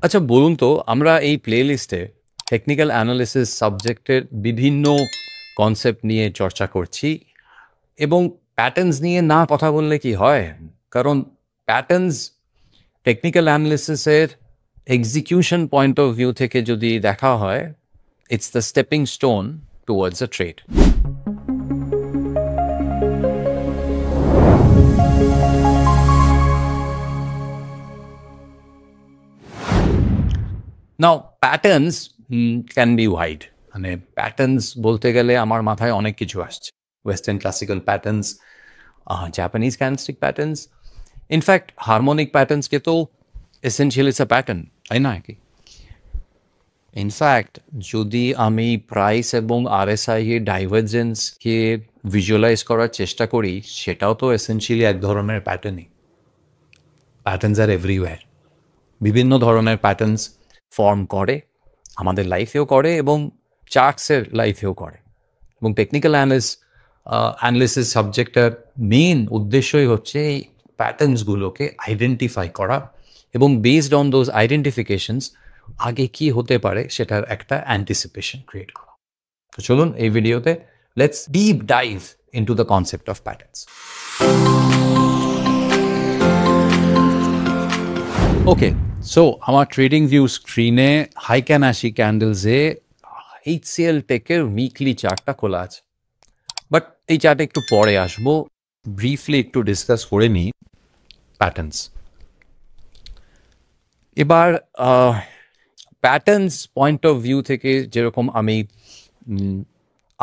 আচ্ছা বলুন তো আমরা এই প্লেলিস্টে টেকনিক্যাল অ্যানালিসিস সাবজেক্টের বিভিন্ন কনসেপ্ট নিয়ে চর্চা করছি এবং প্যাটার্নস নিয়ে না কথা বললে কি হয়? কারণ প্যাটার্নস টেকনিক্যাল অ্যানালিসিসের এক্সিকিউশন পয়েন্ট অফ ভিউ থেকে যদি দেখা হয়, it's the stepping stone towards a trade. Now patterns can be wide, মানে প্যাটার্নস বলতে গেলে আমার মাথায় অনেক কিছু আসছে। Western classical patterns, Japanese candlestick patterns, in fact harmonic প্যাটার্নসকে তো এসেনশিয়ালি ইটস আ প্যাটার্ন, তাই না কি? ইনফ্যাক্ট যদি আমি প্রাইস এবং আরএসআই এর ডাইভারজেন্সকে ভিজুয়ালাইজ করার চেষ্টা করি, সেটাও তো এসেনশিয়ালি এক ধরনের প্যাটার্নই। প্যাটার্নস আর এভরিওয়্যার। বিভিন্ন ধরনের প্যাটার্নস ফর্ম করে, আমাদের লাইফেও করে এবং চার্টসের লাইফেও করে। এবং টেকনিক্যাল অ্যানালিসিস সাবজেক্টটার মেন উদ্দেশ্যই হচ্ছে এই প্যাটার্নসগুলোকে আইডেন্টিফাই করা এবং বেসড অন দোজ আইডেন্টিফিকেশনস আগে কি হতে পারে সেটার একটা অ্যান্টিসিপেশন ক্রিয়েট করা। তো চলুন এই ভিডিওতে let's deep dive into the concept of patterns. Okay, so আমার ট্রেডিং ভিউ স্ক্রিনে হাইক্যান আশি ক্যান্ডেলসে এইচসিএল টেকের উইকলি চার্টটা খোলা আছে, বাট এই চার্টে একটু পরে আসবো। ব্রিফলি একটু ডিসকাস করে নিই প্যাটার্নস। এবার প্যাটার্নস পয়েন্ট অফ ভিউ থেকে যেরকম আমি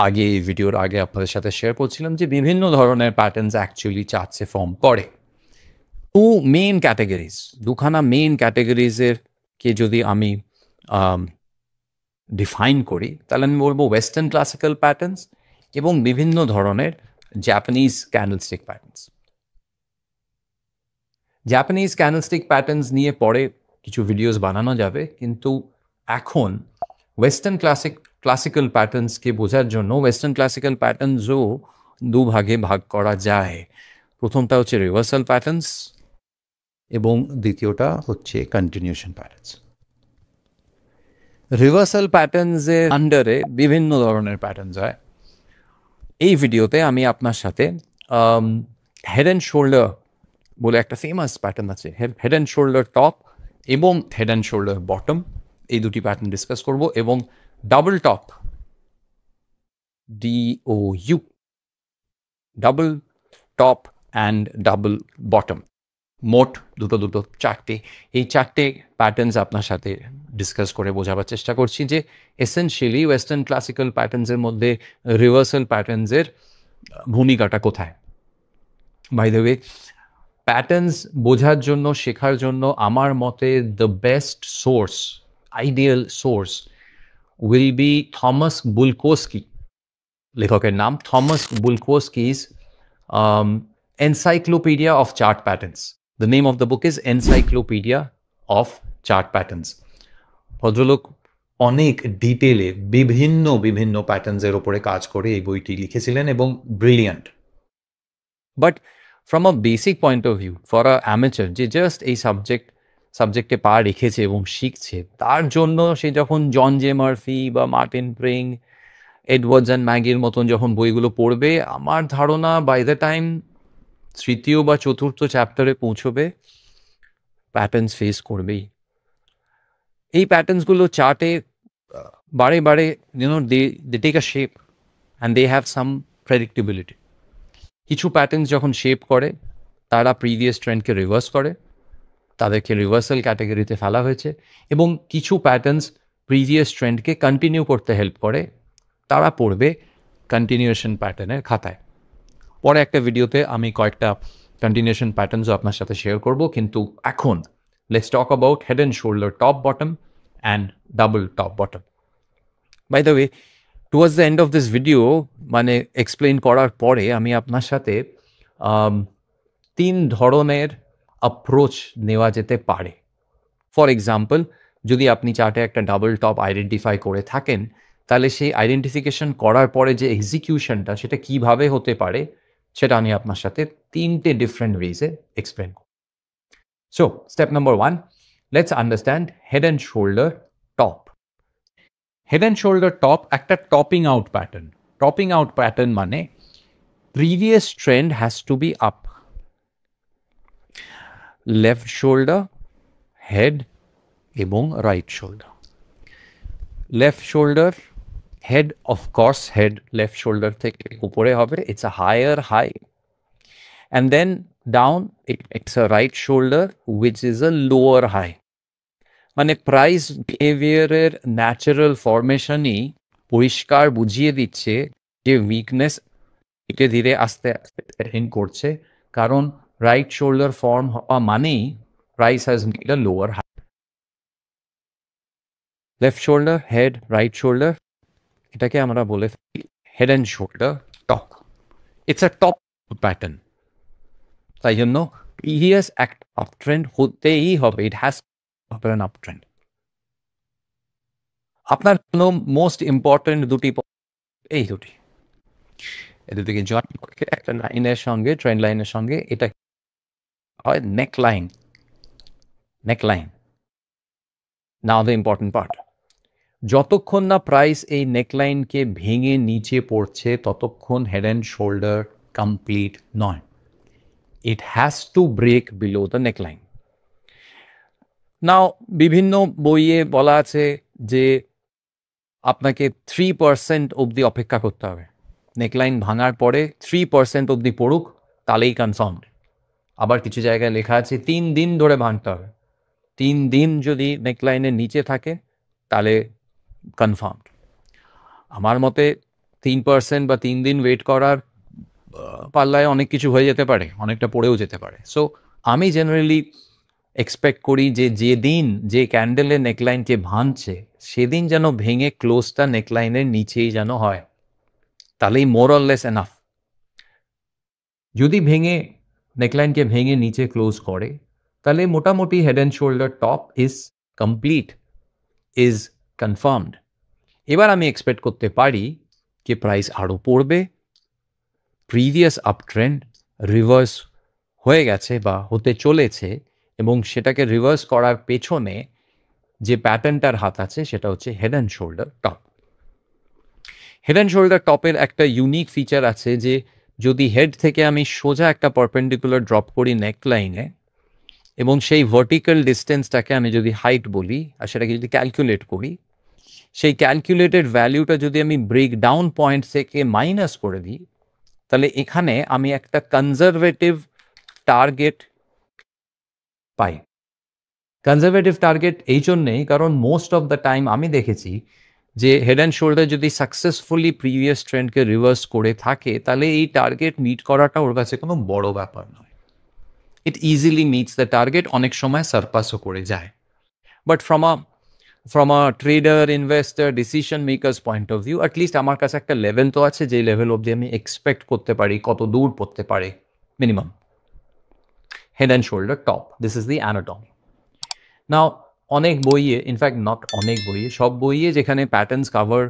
আগে ভিডিওর আগে আপনাদের সাথে শেয়ার করছিলাম যে বিভিন্ন ধরনের প্যাটার্নস অ্যাকচুয়ালি চার্টসে ফর্ম করে। দুখানা মেইন ক্যাটাগরিজের কে যদি আমি ডিফাইন করি, তাহলে আমি বলবো ওয়েস্টার্ন ক্লাসিক্যাল প্যাটার্নস এবং বিভিন্ন ধরনের Japanese candlestick patterns. Japanese candlestick patterns নিয়ে পরে কিছু ভিডিওস বানানো যাবে, কিন্তু এখন ওয়েস্টার্ন ক্লাসিক্যাল প্যাটার্নসকে বোঝার জন্য ওয়েস্টার্ন ক্লাসিক্যাল প্যাটার্নসও দুভাগে ভাগ করা যায়। প্রথমটা হচ্ছে রিভার্সাল প্যাটার্নস এবং দ্বিতীয়টা হচ্ছে কন্টিনিউশন প্যাটার্নস। রিভার্সাল প্যাটার্নসের আন্ডারে বিভিন্ন ধরনের প্যাটার্নস হয়। এই ভিডিওতে আমি আপনার সাথে হেড অ্যান্ড শোল্ডার বলে একটা ফেমাস প্যাটার্ন আছে, হেড অ্যান্ড শোল্ডার টপ এবং হেড অ্যান্ড শোল্ডার বটম, এই দুটি প্যাটার্ন ডিসকাস করব, এবং double top DOU, double top and double bottom, মোট দুটো চারটে, এই চারটে প্যাটার্নস আপনার সাথে ডিসকাস করে বোঝাবার চেষ্টা করছি যে এসেনশিয়ালি ওয়েস্টার্ন ক্লাসিক্যাল প্যাটার্নসের মধ্যে রিভার্সাল প্যাটার্নসের ভূমিকাটা কোথায়। বাই দ্য ওয়ে, প্যাটার্নস বোঝার জন্য, শেখার জন্য আমার মতে the best source, ideal source will be Thomas Bulkowski. লেখকের নাম Thomas Bulkowski's Encyclopedia of Chart Patterns. The name of the book is Encyclopedia of Chart Patterns. ভদ্রলোক অনেক ডিটেলে বিভিন্ন প্যাটার্নসের ওপরে কাজ করে এই বইটি লিখেছিলেন এবং brilliant. But from a basic point of view for a amateur যে জাস্ট এই সাবজেক্টে পা রেখেছে এবং শিখছে, তার জন্য সে যখন জন জে মার্ফি বা মার্টিন প্রিং, এডওয়ার্ডস অ্যান্ড ম্যাগির মতন যখন বইগুলো পড়বে, আমার ধারণা বাই দ্য টাইম তৃতীয় বা চতুর্থ চ্যাপ্টারে পৌঁছবে, প্যাটার্নস ফেস করবেই। এই প্যাটার্নসগুলো চার্টে বারে they take a shape and they have some predictability. কিছু প্যাটার্নস যখন শেপ করে, তারা প্রিভিয়াস ট্রেন্ডকে রিভার্স করে, তাদেরকে রিভার্সাল ক্যাটাগরিতে ফেলা হয়েছে, এবং কিছু প্যাটার্নস প্রিভিয়াস ট্রেন্ডকে কন্টিনিউ করতে হেল্প করে, তারা পড়বে কন্টিনিউশন প্যাটার্নের খাতায়। পরে একটা ভিডিওতে আমি কয়েকটা কন্টিনিউশন প্যাটার্নসও আপনার সাথে শেয়ার করব, কিন্তু এখন let's talk about head and shoulder top bottom and double top bottom. By the way, towards the end of this video, মানে এক্সপ্লেন করার পরে আমি আপনার সাথে 3 ধরনের অ্যাপ্রোচ নেওয়া যেতে পারে। ফর এক্সাম্পল, যদি আপনি চার্টে একটা ডাবল টপ আইডেন্টিফাই করে থাকেন, তাহলে সেই আইডেন্টিফিকেশন করার পরে যে এক্সিকিউশনটা, সেটা কিভাবে হতে পারে, সেটা আমি আপনার সাথে 3টে ডিফারেন্ট ওয়েজে এক্সপ্লেন করব। So step number 1, let's understand head and shoulder top. Head and shoulder top একটা topping out pattern. Topping out pattern মানে previous trend has to be up. Left shoulder, head এবং right shoulder. Left shoulder, head, of course head left shoulder থেকে উপরে হবে, it's a higher high, and then down it's a right shoulder which is a lower high. মানে price বিহেভিয়ারের natural ফরমেশনই পরিষ্কার বুঝিয়ে দিচ্ছে যে weakness ধীরে ধীরে আস্তে আস্তে সেটেল করছে, কারণ রাইট শোল্ডার ফর্ম হওয়া মানেই price has made a lower high. Left shoulder, head, right shoulder, এটাকে আমরা বলে থাকি head and shoulder top. It's a top pattern. তাই জন্য প্রিভিয়াস একটা আপ ট্রেন্ড হতেই হবে, ইট হ্যাজ হবে অ্যান আপ ট্রেন্ড। আপনার কোনো মোস্ট ইম্পর্টেন্ট দুটি এই দুটি, এদের থেকে জয়েন করে একটা লাইনের সঙ্গে, ট্রেন্ড লাইনের সঙ্গে, এটা হয় neck line. Neck line. Now the important part, যতক্ষণ না প্রাইস এই নেকলাইনকে ভেঙে নিচে পড়ছে ততক্ষণ হেড অ্যান্ড শোল্ডার কমপ্লিট নয়। It has to break below the neckline. Now, বিভিন্ন বইয়ে বলা আছে যে আপনাকে 3% অবধি অপেক্ষা করতে হবে। নেকলাইন ভাঙার পরে 3% অবধি পড়ুক, তাহলেই কনফার্মড। আবার কিছু জায়গায় লেখা আছে 3 দিন ধরে ভাঙতে হবে। 3 দিন যদি নেকলাইনের নিচে থাকে তাহলে কনফার্মড। আমার মতে 3% বা 3 দিন ওয়েট করার পাল্লায় অনেক কিছু হয়ে যেতে পারে, অনেকটা পড়েও যেতে পারে। সো আমি জেনারেলি এক্সপেক্ট করি যে যেদিন যে ক্যান্ডেলের নেকলাইনকে ভাঙছে সেদিন যেন ভেঙে ক্লোজটা নেকলাইনের নিচেই যেন হয়, তাহলেই মোর অর লেস এনাফ। যদি ভেঙে নেকলাইনকে ভেঙে নিচে ক্লোজ করে তাহলে মোটামুটি head and shoulder top is complete, is confirmed. এবার আমি এক্সপেক্ট করতে পারি যে প্রাইস আরও পড়বে, প্রিভিয়াস আপ ট্রেন্ড রিভার্স হয়ে গেছে বা হতে চলেছে, এবং সেটাকে রিভার্স করার পেছনে যে প্যাটার্নটার হাত আছে সেটা হচ্ছে head and shoulder top. Head and shoulder টপের একটা ইউনিক ফিচার আছে যে যদি হেড থেকে আমি সোজা একটা পারপেন্ডিকুলার ড্রপ করি নেকলাইনে, এবং সেই ভার্টিক্যাল ডিস্টেন্সটাকে আমি যদি হাইট বলি আর সেটাকে যদি ক্যালকুলেট করি, সেই ক্যালকুলেটেড ভ্যালুটা যদি আমি ব্রেক ডাউন পয়েন্ট থেকে মাইনাস করে দিই, তাহলে এখানে আমি একটা কনজারভেটিভ টার্গেট পাই। কনজারভেটিভ টার্গেট এই জন্যেই কারণ মোস্ট অফ দ্য টাইম আমি দেখেছি যে হেড অ্যান্ড শোল্ডার যদি সাকসেসফুলি প্রিভিয়াস ট্রেন্ডকে রিভার্স করে থাকে তাহলে এই টার্গেট মিট করাটা ওর কাছে কোনো বড় ব্যাপার নয়। It easily meets the target, অনেক সময় সারপাসও করে যায়। But from a trader, investor, decision makers point of view, at least আমার কাছে একটা লেভেল তো আছে যে লেভেল অবধি আমি এক্সপেক্ট করতে পারি কত দূর পড়তে পারে minimum. Head and shoulder top, this is the anatomy. Now অনেক বইয়ে, ইনফ্যাক্ট নট অনেক বইয়ে, সব বইয়ে যেখানে প্যাটার্নস কাভার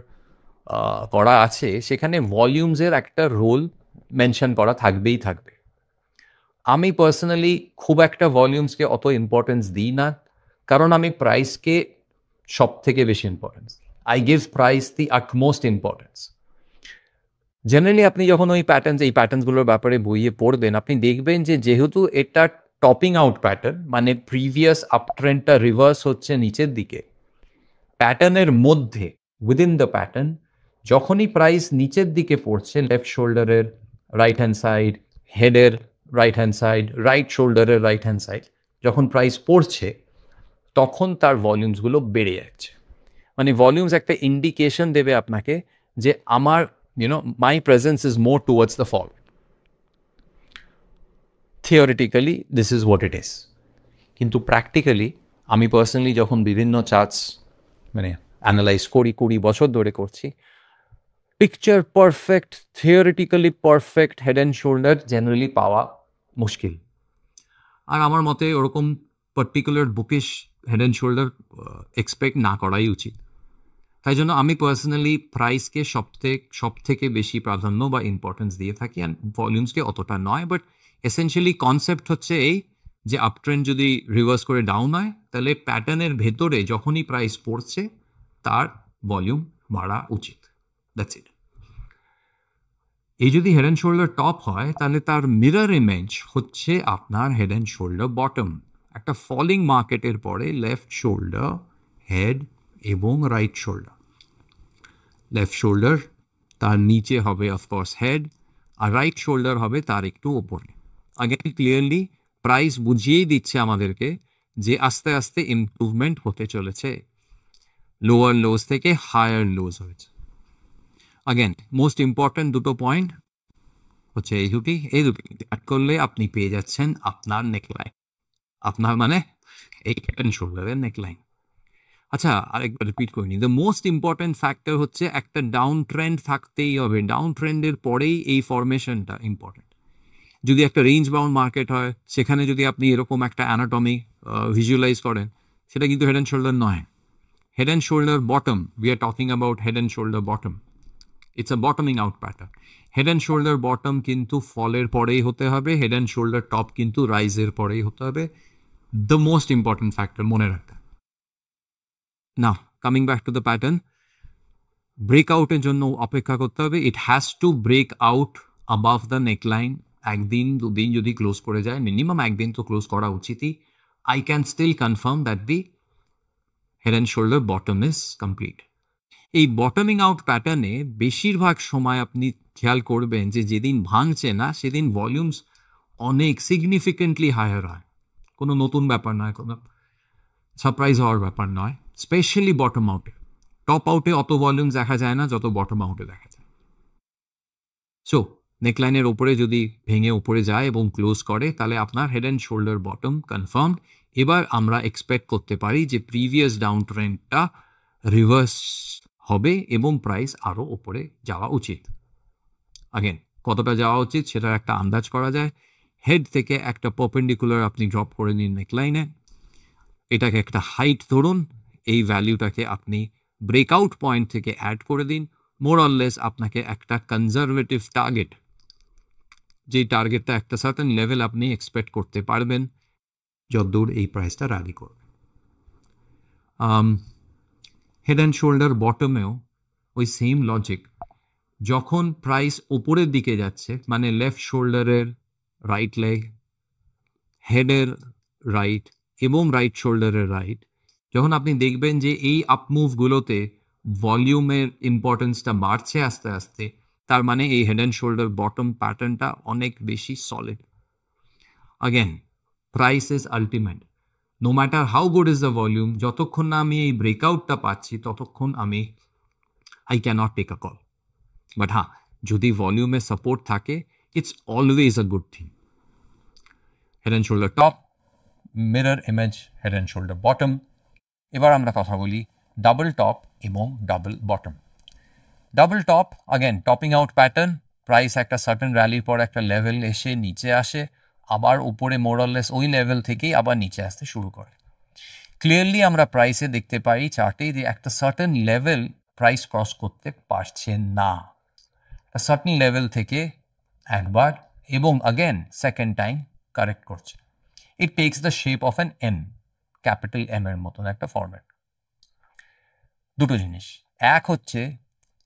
করা আছে সেখানে ভলিউমসের একটা রোল মেনশন করা থাকবেই থাকবে। আমি পার্সোনালি খুব একটা ভলিউমসকে অত ইম্পর্টেন্স দিই না, কারণ আমি প্রাইসকে সব থেকে বেশি importance, I give price the utmost importance. Generally আপনি যখন ওই প্যাটার্নসগুলোর ব্যাপারে বইয়ে পড়বেন, আপনি দেখবেন যে যেহেতু এটা টপিং আউট প্যাটার্ন, মানে প্রিভিয়াস আপ ট্রেন্ডটা রিভার্স হচ্ছে নিচের দিকে, প্যাটার্নের মধ্যে উইদিন দ্য প্যাটার্ন যখনই প্রাইস নিচের দিকে পড়ছে, লেফট শোল্ডারের রাইট হ্যান্ড সাইড, হেডের রাইট হ্যান্ড সাইড, রাইট শোল্ডারের রাইট হ্যান্ড সাইড, যখন প্রাইস পড়ছে তখন তার ভলিউমসগুলো বেড়ে যাচ্ছে। মানে ভলিউমস একটা ইন্ডিকেশন দেবে আপনাকে যে আমার my presence is more towards the fall. Theoretically this is what it is, কিন্তু প্র্যাকটিক্যালি আমি পার্সোনালি যখন বিভিন্ন চার্টস অ্যানালাইজ করি, 20 বছর ধরে করছি, picture perfect, theoretically perfect head and shoulder generally পাওয়া মুশকিল। আর আমার মতে ওরকম particular bookish head and shoulder expect না করাই উচিত। তাই জন্য আমি পার্সোনালি প্রাইসকে সব থেকে বেশি প্রাধান্য বা ইম্পর্টেন্স দিয়ে থাকি, অ্যান্ড ভলিউমসকে অতটা নয়। বাট এসেনশিয়ালি কনসেপ্ট হচ্ছে এই যে আপ ট্রেন্ড যদি রিভার্স করে ডাউন হয় তাহলে প্যাটার্নের ভেতরে যখনই প্রাইস পড়ছে তার ভলিউম বাড়া উচিত। That's it. এই যদি হেড অ্যান্ড শোল্ডার টপ হয় তাহলে তার মিরর ইমেজ হচ্ছে আপনার হেড অ্যান্ড শোল্ডার বটম। একটা ফলিং মার্কেটের পরে লেফট শোল্ডার, হেড এবং রাইট শোল্ডার। লেফট শোল্ডার তার নিচে হবে অফকোর্স হেড, আর রাইট শোল্ডার হবে তার একটু ওপরে। আগে ক্লিয়ারলি প্রাইস বুঝিয়েই দিচ্ছে আমাদেরকে যে আস্তে আস্তে ইমপ্রুভমেন্ট হতে চলেছে, লোয়ার লোজ থেকে হায়ার লোজ হয়েছে। আগেন মোস্ট ইম্পর্ট্যান্ট দুটো পয়েন্ট হচ্ছে এই দুটি অ্যাড করলে আপনি পেয়ে যাচ্ছেন আপনার নেকলাইন, আপনার মানে এই হেড অ্যান্ড শোল্ডারের নেকলাইন। আচ্ছা, আরেকবার রিপিট করে নিই, দ্য মোস্ট ইম্পর্ট্যান্ট ফ্যাক্টর হচ্ছে একটা ডাউন ট্রেন্ড থাকতেই হবে। ডাউন ট্রেন্ডের পরেই এই ফরমেশনটা ইম্পর্ট্যান্ট। যদি একটা রেঞ্জ বাউন্ড মার্কেট হয় সেখানে যদি আপনি এরকম একটা অ্যানাটমি ভিজুয়ালাইজ করেন, সেটা কিন্তু হেড অ্যান্ড শোল্ডার নয়। Head and shoulder bottom, we are talking about head and shoulder bottom. It's a bottoming out pattern. Head and shoulder bottom কিন্তু ফলের পরেই হতে হবে, হেড অ্যান্ড শোল্ডার টপ কিন্তু রাইজের পরেই হতে হবে। দ্য মোস্ট ইম্পর্ট্যান্ট ফ্যাক্টর মনে রাখতে। Now coming back to the pattern, ব্রেকআউটের জন্য অপেক্ষা করতে হবে। It has to break out above the neckline. একদিন দুদিন যদি ক্লোজ করে যায়, মিনিমাম একদিন তো ক্লোজ করা উচিতই। I can still confirm that the head and shoulder bottom is complete. এই বটমিং আউট প্যাটার্নে বেশিরভাগ সময় আপনি খেয়াল করবেন যে যেদিন ভাঙছে না সেদিন ভলিউমস অনেক সিগনিফিকেন্টলি হায়ার হয়। কোনো নতুন ব্যাপার নয়, কোনো সারপ্রাইজ হওয়ার ব্যাপার নয়, স্পেশালি বটম আউটে। টপ আউটে অত ভলিউম দেখা যায় না যত বটম আউটে দেখা যায়। সো নেকলাইনের ওপরে যদি ভেঙে ওপরে যায় এবং ক্লোজ করে তাহলে আপনার head and shoulder bottom confirm. এবার আমরা এক্সপেক্ট করতে পারি যে প্রিভিয়াস ডাউন ট্রেন্ডটা রিভার্স হবে এবং প্রাইস আরও ওপরে যাওয়া উচিত। আগেন কতটা যাওয়া উচিত সেটার একটা আন্দাজ করা যায়। হেড থেকে একটা পারপেন্ডিকুলার আপনি ড্রপ করে নিন নেকলাইনে, এটাকে একটা হাইট ধরুন, এই ভ্যালুটাকে আপনি ব্রেকআউট পয়েন্ট থেকে অ্যাড করে দিন। মোর অর লেস আপনাকে একটা কনজারভেটিভ টার্গেট, যে টার্গেটটা একটা সার্টেন লেভেল আপনি এক্সপেক্ট করতে পারবেন যতদূর এই প্রাইসটা র্যালি করবে। হেড অ্যান্ড শোল্ডার বটমেও ওই সেম লজিক। যখন প্রাইস ওপরের দিকে যাচ্ছে, মানে লেফট শোল্ডারের রাইট লেগ, হেডের রাইট এবং রাইট শোল্ডারের রাইট, যখন আপনি দেখবেন যে এই আপমুভগুলোতে ভলিউমের ইম্পর্টেন্সটা বাড়ছে আস্তে আস্তে, তার মানে এই হেড অ্যান্ড শোল্ডার বটম প্যাটার্নটা অনেক বেশি solid. Again price is ultimate. No matter how good is the volume, যতক্ষণ না আমি এই ব্রেকআউটটা পাচ্ছি ততক্ষণ আমি I can't take a call. But হ্যাঁ, যদি ভলিউমের সাপোর্ট থাকে it's always a good thing. Head and shoulder top, mirror image head and shoulder bottom. এবার আমরা কথা বলি ডাবল টপ এবং double bottom. Double top, again topping out pattern. Price একটা সার্টেন র্যালির পর একটা লেভেল এসে নিচে আসে, আবার উপরে মোরাললেস ওই লেভেল থেকেই আবার নিচে আসতে শুরু করে। ক্লিয়ারলি আমরা প্রাইসে দেখতে পারি চার্টে যে একটা সার্টেন লেভেল প্রাইস ক্রস করতে পারছে না। সার্টেন লেভেল থেকে একবার এবং আগেন সেকেন্ড টাইম কারেক্ট করছে। It takes the shape of an M, capital M এর মতন একটা ফরম্যাট। দুটো জিনিস, এক হচ্ছে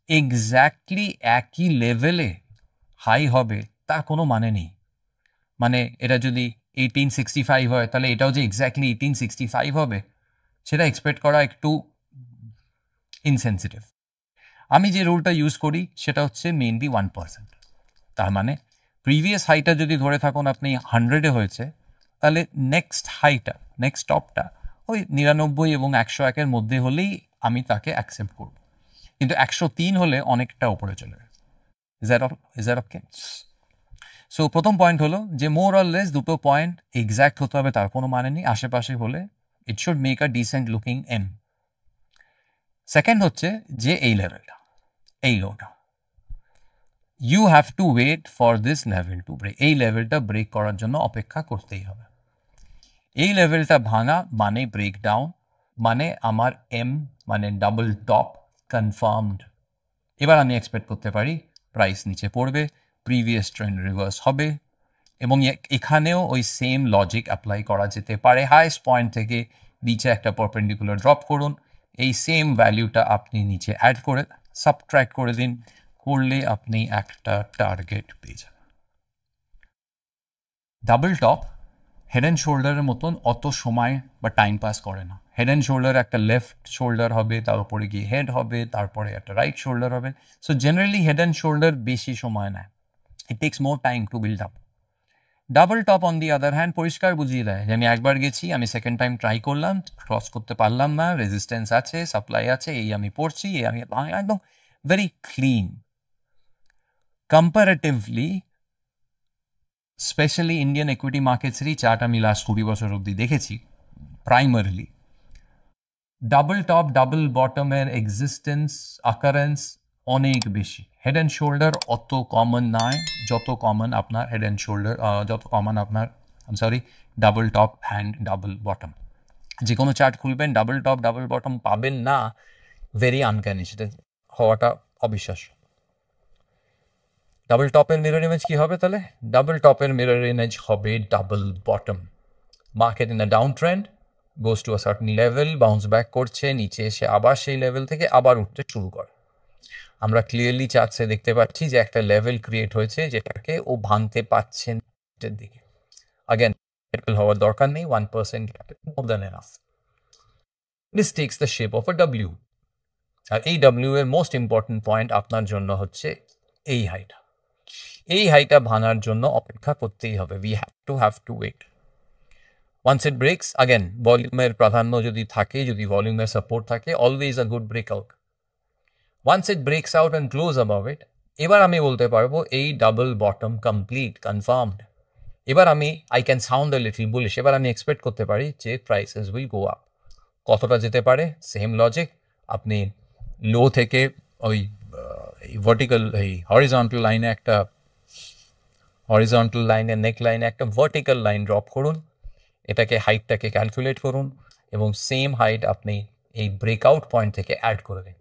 এক্স্যাক্টলি একই লেভেলে হাই হবে তার কোনো মানে নেই। মানে এটা যদি 1865 হয় তাহলে এটাও যে এক্স্যাক্টলি 1865 হবে সেটা এক্সপেক্ট করা একটু ইনসেন্সিটিভ। আমি যে রুলটা ইউজ করি সেটা হচ্ছে মেনলি 1%। তার মানে প্রিভিয়াস হাইটা যদি ধরে থাকুন আপনি 100-এ হয়েছে, তাহলে নেক্সট হাইটা, নেক্সট টপটা ওই 99 এবং 101-এর মধ্যে হলেই আমি তাকে অ্যাকসেপ্ট করব। কিন্তু 103 হলে অনেকটা উপরে চলে যাবে। Is that okay? সো প্রথম পয়েন্ট হলো যে মোর অর লেস দুটো পয়েন্ট এক্স্যাক্ট হতে হবে তার কোনো মানে নেই, আশেপাশে হলে it should make a decent looking M. Second হচ্ছে যে এই লেভেলটা, এই লোটা, you have to wait for this level to break. এই লেভেলটা ব্রেক করার জন্য অপেক্ষা করতেই হবে। এই লেভেলটা ভাঙা মানে ব্রেকডাউন, মানে আমার এম মানে ডাবল টপ কনফার্মড। এবার আমি এক্সপেক্ট করতে পারি প্রাইস নিচে পড়বে, প্রিভিয়াস ট্রেন্ড রিভার্স হবে, এবং এখানেও ওই সেম লজিক অ্যাপ্লাই করা যেতে পারে। হাইয়েস্ট পয়েন্ট থেকে নিচে একটা পারপেন্ডিকুলার ড্রপ করুন, এই সেম ভ্যালুটা আপনি নিচে অ্যাড করে সাবট্র্যাক্ট করে দিন, করলে আপনি একটা টার্গেট পেয়ে যাবেন। ডাবল টপ হেড অ্যান্ড শোল্ডারের মতন অত সময় বা টাইম পাস করে না। হেড অ্যান্ড শোল্ডার একটা লেফট শোল্ডার হবে, তার উপরে গিয়ে হেড হবে, তারপরে একটা রাইট শোল্ডার হবে। So generally head and shoulder বেশি সময় নেয়, it takes more time to build up. Double top on the other hand পরিষ্কার বুঝিয়ে দেয় যে আমি একবার গেছি, আমি সেকেন্ড টাইম ট্রাই করলাম, ক্রস করতে পারলাম না, রেজিস্ট্যান্স আছে, সাপ্লাই আছে, এই আমি পড়ছি, এই আমি একদম very clean. Comparatively specially Indian equity মার্কেটসেরই চার্ট আমি লাস্ট 20 বছর অবধি দেখেছি, প্রাইমারিলি ডাবল টপ ডাবল বটমের এক্সিস্টেন্স অকারেন্স অনেক বেশি। হেড অ্যান্ড শোল্ডার অত কমন নয় যত কমন আপনার হেড অ্যান্ড শোল্ডার, যত কমন আপনার double top and double bottom. যে কোনো চার্ট খুলবেন ডাবল টপ ডাবল বটম পাবেন না, ভেরি আনক্যানি, সেটা হওয়াটা অবিশ্বাস্য। ডাবল টপের মিরর ইমেজ কী হবে তাহলে? ডাবল টপের মিরর ইমেজ হবে double bottom. Market in a down trend goes to a certain level, bounce back করছে, নিচে এসে আবার সেই লেভেল থেকে আবার উঠতে শুরু করে। আমরা ক্লিয়ারলি চার্টসে দেখতে পাচ্ছি যে একটা লেভেল ক্রিয়েট হয়েছে যেটাকে ও ভাঙতে পারছে নিচের দিকে। আগেন ক্যাপিটাল হওয়ার দরকার নেই, 1% more than enough. This takes the shape of a W. আর এই W এর মোস্ট ইম্পর্টেন্ট পয়েন্ট আপনার জন্য হচ্ছে এই হাইটা। এই হাইটা ভাঙার জন্য অপেক্ষা করতেই হবে, we have to wait. Once it breaks, again, ভলিউমের প্রাধান্য যদি থাকে, যদি ভলিউমের সাপোর্ট থাকে, always a good breakout. Once it breaks out and close above it, এবার আমি বলতে পারবো এই ডাবল বটম কমপ্লিট, কনফার্মড। এবার আমি I can sound a little bullish, এবার আমি এক্সপেক্ট করতে পারি যে প্রাইসেস উইল গো আপ। কতটা যেতে পারে? সেম লজিক, আপনি লো থেকে ওই ভার্টিক্যাল, এই হরিজন্টাল লাইনে একটা, হরিজন্টাল লাইনে নেক লাইনে একটা ভার্টিক্যাল লাইন ড্রপ করুন, এটাকে হাইটটাকে ক্যালকুলেট করুন এবং সেম হাইট আপনি এই ব্রেকআউট পয়েন্ট থেকে অ্যাড করে দিন।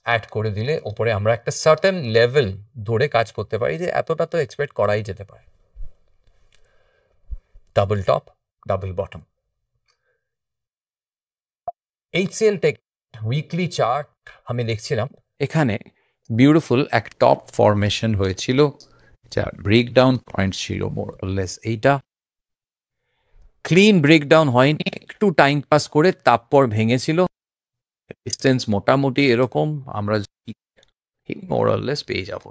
অ্যাড করে দিলে ওপরে আমরা একটা সার্টেন লেভেল ধরে কাজ করতে পারি যে এতটা তো এক্সপেক্ট করাই যেতে পারে। Double top double bottom. HCL tech weekly chart আমি দেখছিলাম, এখানে বিউটিফুল এক টপ ফরমেশন হয়েছিল, যার ব্রেকডাউন পয়েন্ট ছিল মোর অর লেস এইটা। ক্লিন ব্রেকডাউন হয়নি, একটু টাইম পাস করে তারপর ভেঙেছিল। ডিস্টেন্স মোটামুটি এরকম আমরা মোর অর লেস পেয়ে যাব।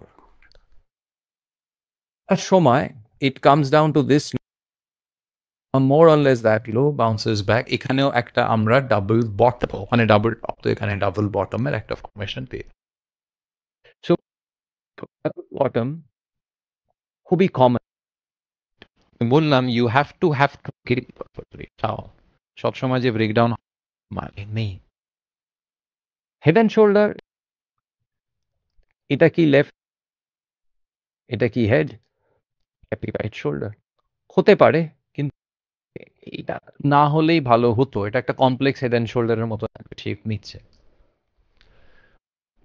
আর সময় it comes down to this, more or less that low bounces back. এখানেও একটা আমরা ডাবল বটম, ওখানে ডাবল টপ তো এখানে ডাবল বটমের একটা ফরমেশন পেয়ে। সো বটম খুবই কমন, বললাম ইউ হ্যাভ টু সবসময় যে ব্রেকডাউন মানে নেই। হেড অ্যান্ড শোল্ডার, এটা কি লেফট, এটা কি হেড, রাইট শোল্ডার হতে পারে, কিন্তু এটা না হলেই ভালো হতো। এটা একটা কমপ্লেক্স হেড অ্যান্ড শোল্ডারের মতো শেপ নিচ্ছে।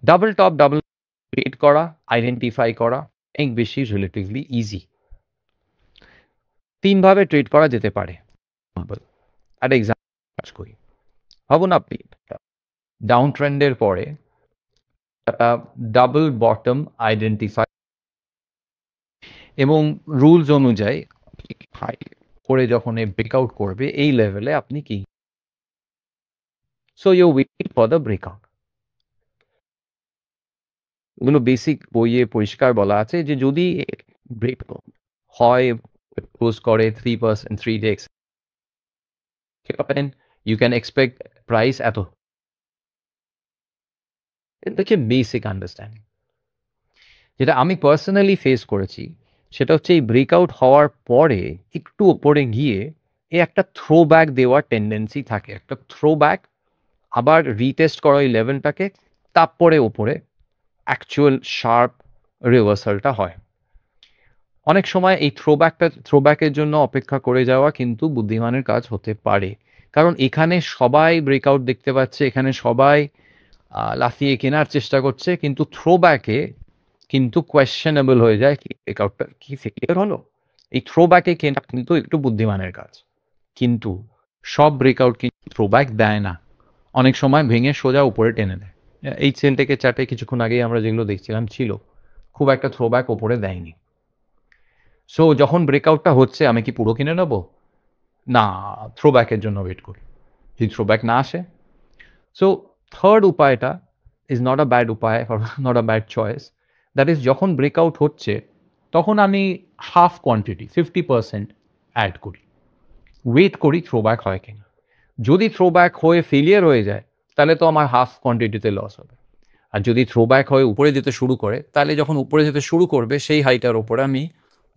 ডাবল টপ ডাবল ক্রিয়েট করা, আইডেন্টিফাই করা এক বেশি রিলেটিভলি ইজি। তিনভাবে ট্রেড করা যেতে পারে। একটা এক্সাম্পল কাজ করি, ভাবুন আপনি ডাউন ট্রেন্ডের পরে একটা ডাবল বটম আইডেন্টিফাই এবং রুলস অনুযায়ী হাই করে যখন ব্রেকআউট করবে এই লেভেলে আপনি কি, so you waiting for the breakout. এগুলো বেসিক বইয়ে পরিষ্কার বলা আছে যে যদি ব্রেক হয়, ক্লোজ করে 3% 3 days, you can expect price এত। এটা হচ্ছে বেসিক আন্ডারস্ট্যান্ডিং। যেটা আমি পার্সোনালি ফেস করেছি সেটা হচ্ছে এই ব্রেকআউট হওয়ার পরে একটু ওপরে গিয়ে একটা থ্রো ব্যাক দেওয়ার টেন্ডেন্সি থাকে, একটা থ্রো ব্যাক, আবার রিটেস্ট করা ওই লেভেলটাকে, তারপরে ওপরে অ্যাকচুয়াল শার্প রিভার্সালটা হয়। অনেক সময় এই থ্রোব্যাকের জন্য অপেক্ষা করে যাওয়া কিন্তু বুদ্ধিমানের কাজ হতে পারে, কারণ এখানে সবাই ব্রেকআউট দেখতে পাচ্ছে, এখানে সবাই লাফিয়ে কেনার চেষ্টা করছে, কিন্তু থ্রোব্যাকে কিন্তু কোয়েশ্চেনেবল হয়ে যায় কি ব্রেকআউটটা কি ফেলিয়ার হলো, এই থ্রোব্যাকে কেনা কিন্তু একটু বুদ্ধিমানের কাজ, কিন্তু সব ব্রেকআউট কিন্তু থ্রোব্যাক দেয় না, অনেক সময় ভেঙে সোজা উপরে টেনে দেয়। এই সেন্টেকের চার্টে কিছুক্ষণ আগেই আমরা যেগুলো দেখছিলাম ছিল, খুব একটা থ্রোব্যাক ওপরে দেয়নি। সো যখন ব্রেকআউটটা হচ্ছে আমি কি পুরো কিনে নেবো? না, থ্রোব্যাকের জন্য ওয়েট করি, যদি থ্রোব্যাক না আসে। সো থার্ড উপায়টা ইজ নট আ ব্যাড উপায়, not a bad choice. That is যখন ব্রেকআউট হচ্ছে তখন আমি হাফ কোয়ান্টিটি 50% অ্যাড করি, ওয়েট করি থ্রোব্যাক হয় কিনা। যদি থ্রোব্যাক হয়ে ফেলিয়ার হয়ে যায় তাহলে তো আমার হাফ কোয়ান্টিটিতে লস হবে। আর যদি থ্রোব্যাক হয়ে উপরে যেতে শুরু করে তাহলে যখন উপরে যেতে শুরু করবে সেই হাইটার ওপরে আমি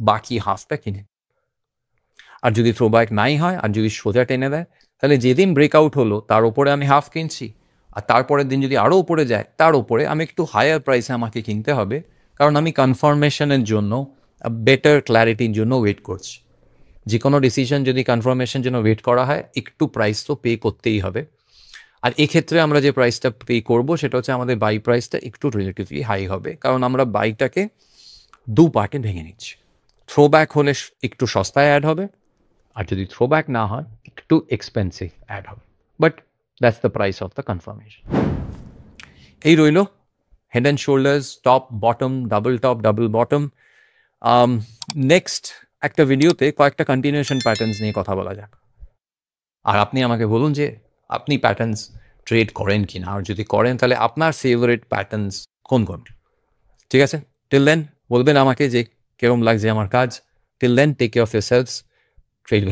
বাকি হাফটা কিনে। আর যদি থ্রোব্যাক নাই হয় আর যদি সোজা টেনে দেয় তাহলে যেদিন ব্রেকআউট হলো তার উপরে আমি হাফ কিনছি, আর তারপরের দিন যদি আরও উপরে যায় তার উপরে আমি একটু হায়ার প্রাইসে আমাকে কিনতে হবে, কারণ আমি কনফার্মেশনের জন্য, বেটার ক্ল্যারিটির জন্য ওয়েট করছি। যে কোনো ডিসিশন যদি কনফার্মেশন জন্য ওয়েট করা হয় একটু প্রাইস তো পে করতেই হবে। আর এক্ষেত্রে আমরা যে প্রাইসটা পে করব সেটা হচ্ছে আমাদের বাই প্রাইসটা একটু রিলেটিভলি হাই হবে, কারণ আমরা বাইটাকে দু পার্টে ভেঙে নিচ্ছি। থ্রোব্যাক হলে একটু সস্তায় অ্যাড হবে, আর যদি থ্রোব্যাক না হয় একটু এক্সপেন্সিভ অ্যাড হবে, but that's the price of the confirmation. এই রইল head and shoulders, top bottom, double bottom. Next একটা ভিডিওতে কয়েকটা কন্টিনিউশন প্যাটার্নস নিয়ে কথা বলা যাক। আর আপনি আমাকে বলুন যে আপনি প্যাটার্নস ট্রেড করেন কি না, আর যদি করেন তাহলে আপনার ফেভারিট প্যাটার্নস কোন কোন। ঠিক আছে, টিল দেন বলবেন আমাকে যে কেরম লাগছে আমার কাজ। Till then take care of yourselves, trade